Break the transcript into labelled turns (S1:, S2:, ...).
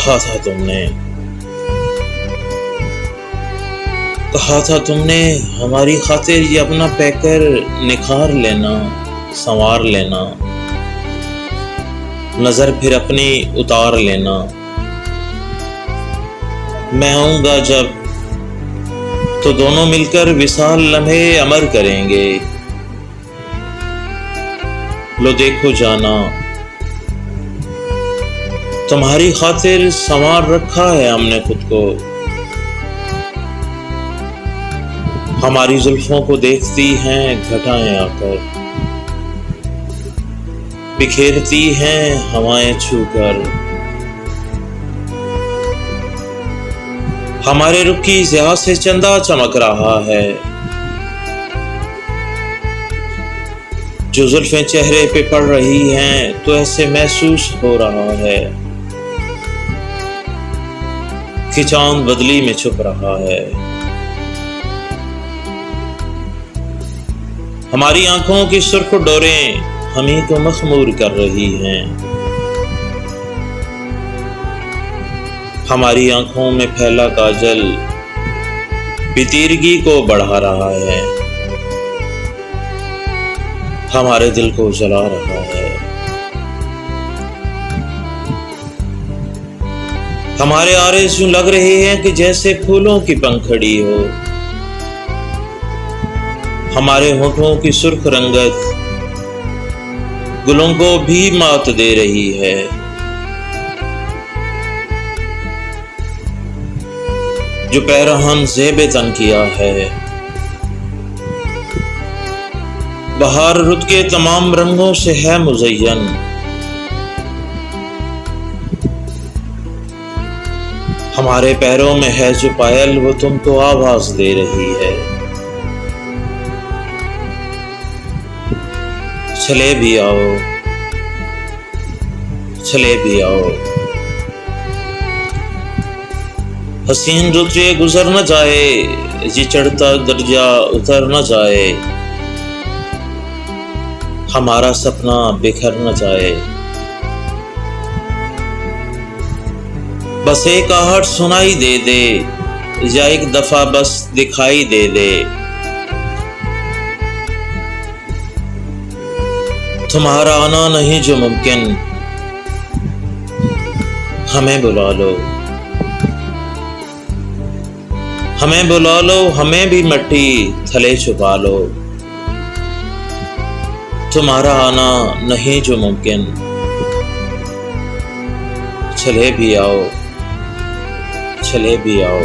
S1: कहा था तुमने हमारी खातिर ये अपना पैकर निखार लेना, संवार लेना, नजर फिर अपनी उतार लेना। मैं आऊंगा जब तो दोनों मिलकर विशाल लम्हे अमर करेंगे। लो देखो जाना, तुम्हारी खातिर संवार रखा है हमने खुद को। हमारी जुल्फों को देखती हैं घटाएं आकर, बिखेरती हैं हवाएं छूकर। हमारे रुख की ज़िया से चंदा चमक रहा है, जो जुल्फें चेहरे पे पड़ रही हैं तो ऐसे महसूस हो रहा है कि चांद बदली में छुप रहा है। हमारी आंखों की सुर्ख डोरें हम ही को मखमूर कर रही हैं। हमारी आंखों में फैला काजल बेतीरगी को बढ़ा रहा है, हमारे दिल को जला रहा है। हमारे आरिज़ यूं लग रहे हैं कि जैसे फूलों की पंखड़ी हो। हमारे होठों की सुर्ख रंगत गुलों को भी मात दे रही है। जो पैरहन ज़ेबे तन किया है, बहार रुत के तमाम रंगों से है मुज़य्यन। हमारे पैरों में है जो पायल वो तुमको आवाज दे रही है। चले भी आओ, चले भी आओ। हसीन रुत ये गुजर न जाए, जी चढ़ता दर्जा उतर न जाए। हमारा सपना बिखर न जाए। बस एक आहट सुनाई दे दे, या एक दफा बस दिखाई दे दे। तुम्हारा आना नहीं जो मुमकिन, हमें बुला लो, हमें बुला लो, हमें भी मिट्टी थले छुपा लो। तुम्हारा आना नहीं जो मुमकिन, चले भी आओ, चले भी आओ।